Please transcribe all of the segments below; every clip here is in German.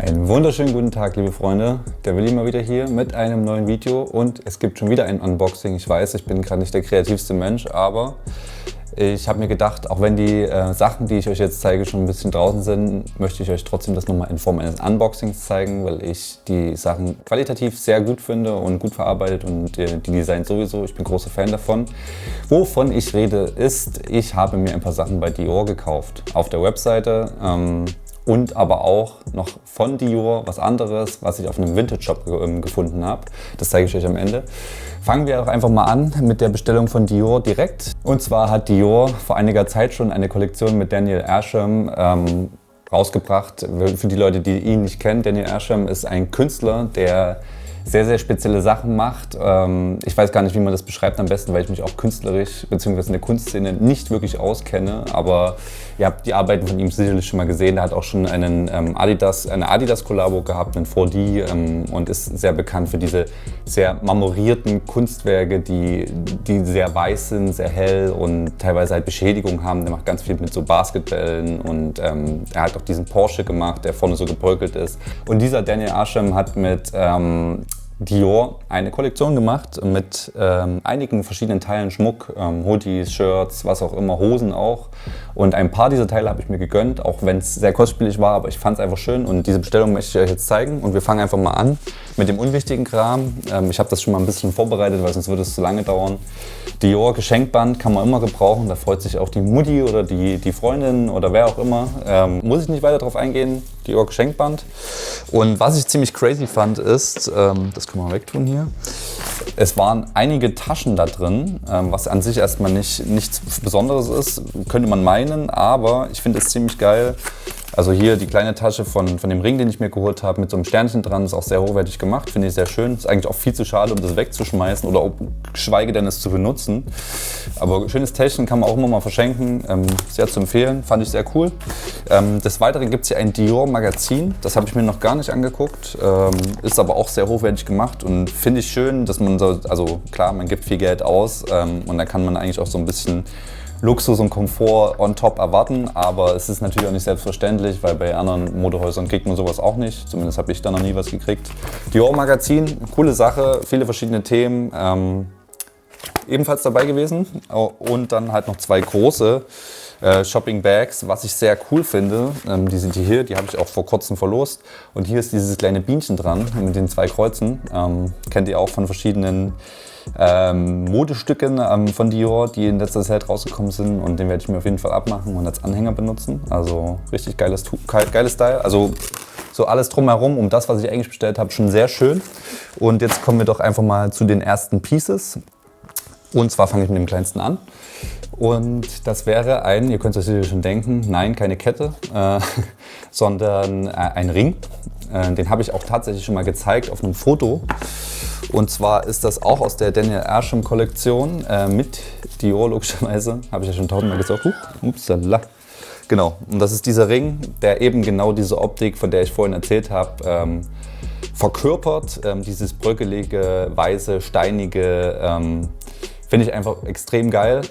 Einen wunderschönen guten Tag, liebe Freunde. Der Willi mal wieder hier mit einem neuen Video und es gibt schon wieder ein Unboxing. Ich weiß, ich bin gerade nicht der kreativste Mensch, aber ich habe mir gedacht, auch wenn die Sachen, die ich euch jetzt zeige, schon ein bisschen draußen sind, möchte ich euch trotzdem das nochmal in Form eines Unboxings zeigen, weil ich die Sachen qualitativ sehr gut finde und gut verarbeitet und die Designs sowieso. Ich bin großer Fan davon. Wovon ich rede ist, ich habe mir ein paar Sachen bei Dior gekauft. Auf der Webseite. Und aber auch noch von Dior was anderes, was ich auf einem Vintage-Shop gefunden habe. Das zeige ich euch am Ende. Fangen wir auch einfach mal an mit der Bestellung von Dior direkt. Und zwar hat Dior vor einiger Zeit schon eine Kollektion mit Daniel Arsham rausgebracht. Für die Leute, die ihn nicht kennen, Daniel Arsham ist ein Künstler, der sehr, sehr spezielle Sachen macht. Ich weiß gar nicht, wie man das beschreibt am besten, weil ich mich auch künstlerisch bzw. in der Kunstszene nicht wirklich auskenne. Aber ihr habt die Arbeiten von ihm sicherlich schon mal gesehen. Er hat auch schon eine Adidas-Kollabo gehabt, einen 4D und ist sehr bekannt für diese sehr marmorierten Kunstwerke, die sehr weiß sind, sehr hell und teilweise halt Beschädigung haben. Der macht ganz viel mit so Basketballen und er hat auch diesen Porsche gemacht, der vorne so gebröckelt ist. Und dieser Daniel Arsham hat mit Dior eine Kollektion gemacht mit einigen verschiedenen Teilen Schmuck, Hoodies, Shirts, was auch immer, Hosen auch. Und ein paar dieser Teile habe ich mir gegönnt, auch wenn es sehr kostspielig war, aber ich fand es einfach schön und diese Bestellung möchte ich euch jetzt zeigen. Und wir fangen einfach mal an mit dem unwichtigen Kram. Ich habe das schon mal ein bisschen vorbereitet, weil sonst würde es zu lange dauern. Dior Geschenkband kann man immer gebrauchen, da freut sich auch die Mutti oder die Freundin oder wer auch immer. Muss ich nicht weiter darauf eingehen, Dior Geschenkband. Und was ich ziemlich crazy fand ist, das können wir wegtun hier, es waren einige Taschen da drin, was an sich erstmal nichts Besonderes ist, könnte man meinen, aber ich finde es ziemlich geil. Also hier die kleine Tasche von dem Ring, den ich mir geholt habe, mit so einem Sternchen dran, ist auch sehr hochwertig gemacht, finde ich sehr schön. Ist eigentlich auch viel zu schade, um das wegzuschmeißen oder geschweige denn es zu benutzen. Aber schönes Täschchen kann man auch immer mal verschenken, sehr zu empfehlen, fand ich sehr cool. Des Weiteren gibt es hier ein Dior Magazin, das habe ich mir noch gar nicht angeguckt, ist aber auch sehr hochwertig gemacht und finde ich schön, dass man so, also klar, man gibt viel Geld aus und da kann man eigentlich auch so ein bisschen Luxus und Komfort on top erwarten, aber es ist natürlich auch nicht selbstverständlich, weil bei anderen Modehäusern kriegt man sowas auch nicht. Zumindest habe ich da noch nie was gekriegt. Dior Magazin, coole Sache, viele verschiedene Themen, ebenfalls dabei gewesen. Und dann halt noch zwei große Shopping Bags, was ich sehr cool finde. Die sind hier, die habe ich auch vor kurzem verlost. Und hier ist dieses kleine Bienchen dran mit den zwei Kreuzen. Kennt ihr auch von verschiedenen Modestücken von Dior, die in letzter Zeit rausgekommen sind, und den werde ich mir auf jeden Fall abmachen und als Anhänger benutzen. Also richtig geiles Style. Also so alles drumherum, um das, was ich eigentlich bestellt habe, schon sehr schön. Und jetzt kommen wir doch einfach mal zu den ersten Pieces. Und zwar fange ich mit dem kleinsten an. Und das wäre ihr könnt es euch schon denken, nein, keine Kette, sondern ein Ring. Den habe ich auch tatsächlich schon mal gezeigt auf einem Foto. Und zwar ist das auch aus der Daniel Arsham Kollektion mit Dior logischerweise. Habe ich ja schon tausendmal gesagt. Upsala. Genau, und das ist dieser Ring, der eben genau diese Optik, von der ich vorhin erzählt habe, verkörpert. Dieses bröckelige, weiße, steinige, finde ich einfach extrem geil.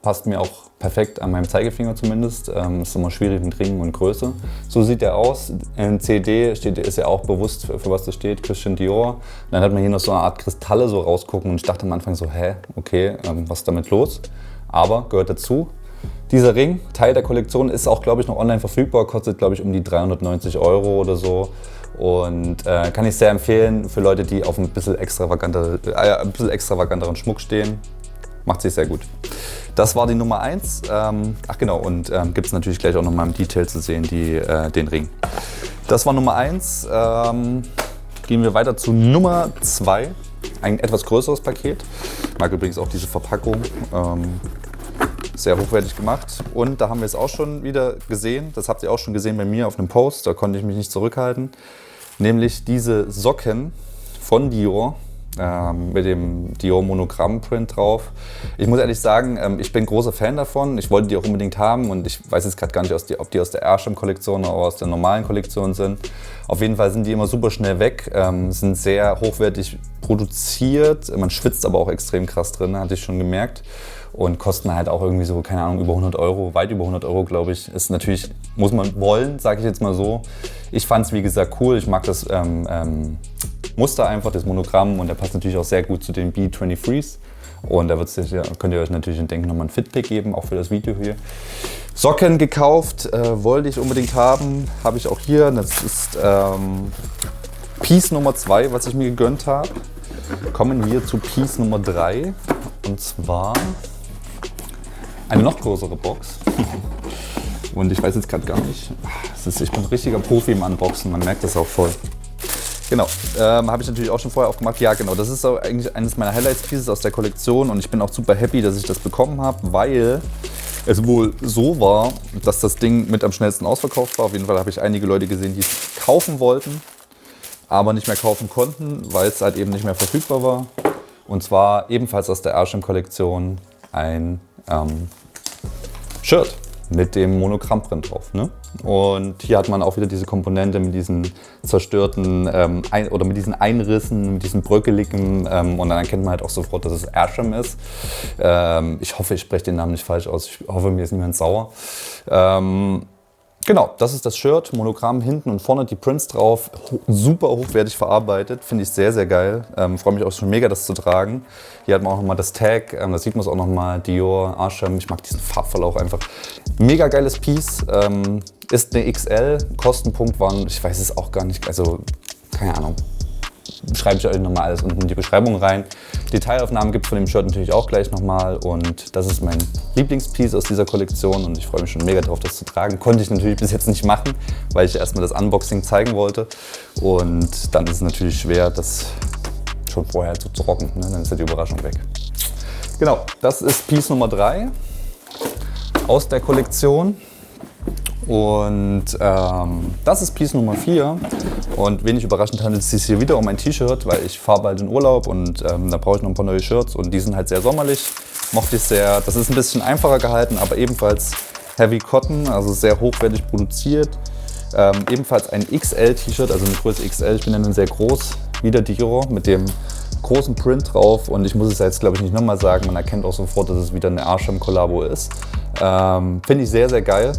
Passt mir auch perfekt an meinem Zeigefinger zumindest. Ist immer schwierig mit Ringen und Größe. So sieht er aus. In CD ist ja auch bewusst, für was das steht, Christian Dior. Und dann hat man hier noch so eine Art Kristalle so rausgucken und ich dachte am Anfang so, okay, was ist damit los? Aber gehört dazu. Dieser Ring, Teil der Kollektion, ist auch, glaube ich, noch online verfügbar, kostet, glaube ich, um die 390 € oder so. Und kann ich sehr empfehlen für Leute, die auf ein bisschen extravaganteren Schmuck stehen. Macht sich sehr gut. Das war die Nummer 1. Ach genau, und gibt es natürlich gleich auch noch mal im Detail zu sehen, den Ring. Das war Nummer 1. Gehen wir weiter zu Nummer 2. Ein etwas größeres Paket. Ich mag übrigens auch diese Verpackung. Sehr hochwertig gemacht. Und da haben wir es auch schon wieder gesehen. Das habt ihr auch schon gesehen bei mir auf einem Post. Da konnte ich mich nicht zurückhalten. Nämlich diese Socken von Dior. Mit dem Dior Monogramm-Print drauf. Ich muss ehrlich sagen, ich bin großer Fan davon. Ich wollte die auch unbedingt haben und ich weiß jetzt gerade gar nicht, ob die aus der Arsham-Kollektion oder aus der normalen Kollektion sind. Auf jeden Fall sind die immer super schnell weg, sind sehr hochwertig produziert. Man schwitzt aber auch extrem krass drin, hatte ich schon gemerkt. und kosten halt auch irgendwie so, keine Ahnung, über 100 Euro, weit über 100 Euro, glaube ich. Ist natürlich, muss man wollen, sage ich jetzt mal so. Ich fand es, wie gesagt, cool. Ich mag das Muster einfach, das Monogramm, und der passt natürlich auch sehr gut zu den B23s. Und da könnt ihr euch natürlich denken, nochmal ein Fitpick geben, auch für das Video hier. Socken gekauft, wollte ich unbedingt haben, habe ich auch hier. Das ist Piece Nummer 2, was ich mir gegönnt habe. Kommen wir zu Piece Nummer 3, und zwar eine noch größere Box. Und ich weiß jetzt gerade gar nicht, ich bin ein richtiger Profi im Unboxen, man merkt das auch voll. Genau, habe ich natürlich auch schon vorher aufgemacht. Ja genau, das ist auch eigentlich eines meiner Highlights-Pieces aus der Kollektion, und ich bin auch super happy, dass ich das bekommen habe, weil es wohl so war, dass das Ding mit am schnellsten ausverkauft war. Auf jeden Fall habe ich einige Leute gesehen, die es kaufen wollten, aber nicht mehr kaufen konnten, weil es halt eben nicht mehr verfügbar war. Und zwar ebenfalls aus der Airsham-Kollektion ein Shirt mit dem Monogrammprint drauf. Ne? Und hier hat man auch wieder diese Komponente mit diesen zerstörten oder mit diesen Einrissen, mit diesen bröckeligen, und dann erkennt man halt auch sofort, dass es Airsham ist. Ich hoffe, ich spreche den Namen nicht falsch aus. Ich hoffe, mir ist niemand sauer. Genau, das ist das Shirt, Monogramm hinten und vorne, die Prints drauf, super hochwertig verarbeitet, finde ich sehr, sehr geil. Freue mich auch schon mega, das zu tragen. Hier hat man auch nochmal das Tag, das sieht man auch nochmal, Dior, Airsham, ich mag diesen Farbverlauf einfach. Mega geiles Piece, ist eine XL, Kostenpunkt waren, ich weiß es auch gar nicht, also keine Ahnung. Schreibe ich euch nochmal alles unten in die Beschreibung rein. Detailaufnahmen gibt es von dem Shirt natürlich auch gleich nochmal, und das ist mein Lieblingspiece aus dieser Kollektion, und ich freue mich schon mega drauf, das zu tragen. Konnte ich natürlich bis jetzt nicht machen, weil ich erstmal das Unboxing zeigen wollte, und dann ist es natürlich schwer, das schon vorher zu rocken, ne? Dann ist ja die Überraschung weg. Genau, das ist Piece Nummer 3 aus der Kollektion. Und das ist Piece Nummer 4, und wenig überraschend handelt es sich hier wieder um ein T-Shirt, weil ich fahre bald in Urlaub, und da brauche ich noch ein paar neue Shirts, und die sind halt sehr sommerlich, mochte ich sehr. Das ist ein bisschen einfacher gehalten, aber ebenfalls Heavy Cotton, also sehr hochwertig produziert. Ebenfalls ein XL-T-Shirt, also eine Größe XL, ich bin dann sehr groß, wieder Dior mit dem großen Print drauf, und ich muss es jetzt, glaube ich, nicht nochmal sagen, man erkennt auch sofort, dass es wieder eine Airsham-Kollabo ist. Finde ich sehr, sehr geil.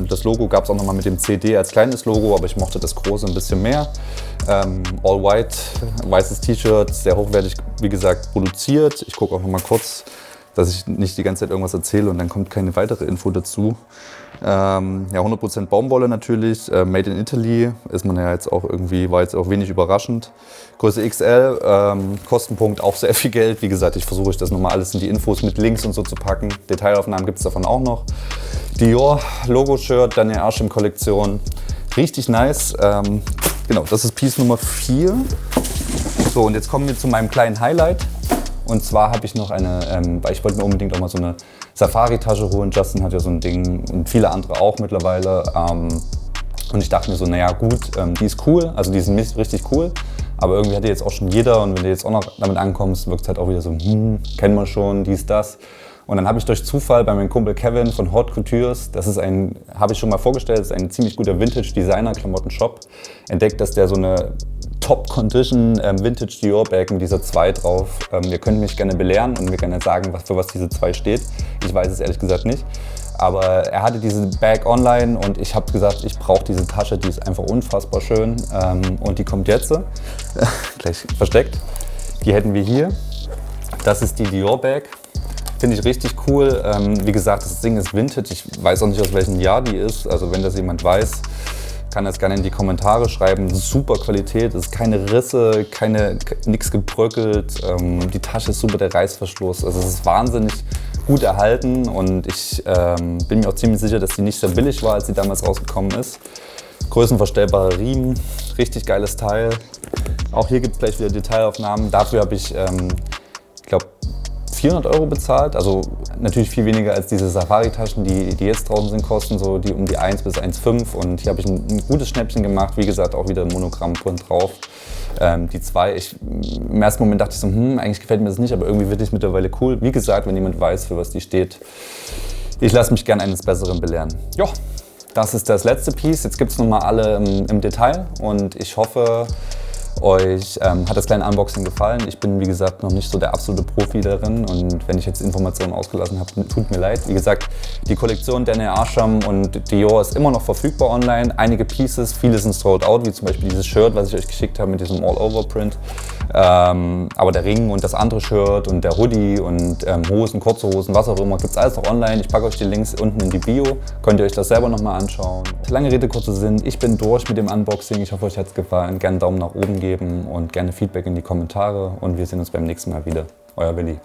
Das Logo gab es auch nochmal mit dem CD als kleines Logo, aber ich mochte das große ein bisschen mehr. All white, weißes T-Shirt, sehr hochwertig, wie gesagt, produziert. Ich gucke auch nochmal kurz, dass ich nicht die ganze Zeit irgendwas erzähle und dann kommt keine weitere Info dazu. Ja, 100% Baumwolle natürlich, made in Italy, ist man ja jetzt auch irgendwie, war jetzt auch wenig überraschend. Größe XL, Kostenpunkt auch sehr viel Geld. Wie gesagt, ich versuche das nochmal alles in die Infos mit Links und so zu packen. Detailaufnahmen gibt es davon auch noch. Dior Logo-Shirt, dann eine Airsham-Kollektion. Richtig nice. Genau, das ist Piece Nummer 4. So, und jetzt kommen wir zu meinem kleinen Highlight. Und zwar habe ich noch eine, weil ich wollte mir unbedingt auch mal so eine Safari-Tasche holen. Justin hat ja so ein Ding und viele andere auch mittlerweile. Und ich dachte mir so, naja gut, die ist cool, also die ist richtig cool. Aber irgendwie hat die jetzt auch schon jeder, und wenn du jetzt auch noch damit ankommst, wirkt es halt auch wieder so, kennen wir schon, dies, das. Und dann habe ich durch Zufall bei meinem Kumpel Kevin von Haute Coutures, das ist habe ich schon mal vorgestellt, das ist ein ziemlich guter Vintage-Designer-Klamotten-Shop, entdeckt, dass der so eine Top-Condition Vintage Dior-Bag mit dieser 2 drauf. Ihr könnt mich gerne belehren und mir gerne sagen, für was diese 2 steht. Ich weiß es ehrlich gesagt nicht. Aber er hatte diese Bag online, und ich habe gesagt, ich brauche diese Tasche, die ist einfach unfassbar schön. Und die kommt jetzt, gleich versteckt. Die hätten wir hier. Das ist die Dior-Bag. Finde ich richtig cool. Wie gesagt, das Ding ist Vintage. Ich weiß auch nicht, aus welchem Jahr die ist. Also wenn das jemand weiß, kann das gerne in die Kommentare schreiben. Super Qualität, es ist keine Risse, nichts gebröckelt. Die Tasche ist super, der Reißverschluss. Also es ist wahnsinnig gut erhalten, und ich bin mir auch ziemlich sicher, dass die nicht sehr billig war, als sie damals rausgekommen ist. Größenverstellbarer Riemen, richtig geiles Teil. Auch hier gibt es gleich wieder Detailaufnahmen. Dafür habe ich, ich glaube, 400 Euro bezahlt, also natürlich viel weniger als diese Safari-Taschen, die jetzt draußen sind, kosten so die um die 1 bis 1,5, und hier habe ich ein gutes Schnäppchen gemacht, wie gesagt auch wieder ein Monogrammprint drauf. Die 2, im ersten Moment dachte ich so, eigentlich gefällt mir das nicht, aber irgendwie wird es mittlerweile cool. Wie gesagt, wenn jemand weiß, für was die steht, ich lasse mich gerne eines Besseren belehren. Jo, das ist das letzte Piece, jetzt gibt es nochmal alle im Detail, und ich hoffe, euch hat das kleine Unboxing gefallen. Ich bin, wie gesagt, noch nicht so der absolute Profi darin und wenn ich jetzt Informationen ausgelassen habe, tut mir leid. Wie gesagt, die Kollektion Daniel Arsham und Dior ist immer noch verfügbar online. Einige Pieces, viele sind sold out, wie zum Beispiel dieses Shirt, was ich euch geschickt habe mit diesem All-Over-Print. Aber der Ring und das andere Shirt und der Hoodie und Hosen, kurze Hosen, was auch immer, gibt es alles noch online. Ich packe euch die Links unten in die Bio, könnt ihr euch das selber nochmal anschauen. Lange Rede, kurzer Sinn, ich bin durch mit dem Unboxing. Ich hoffe, euch hat es gefallen. Gerne einen Daumen nach oben geben und gerne Feedback in die Kommentare und wir sehen uns beim nächsten Mal wieder. Euer Willi.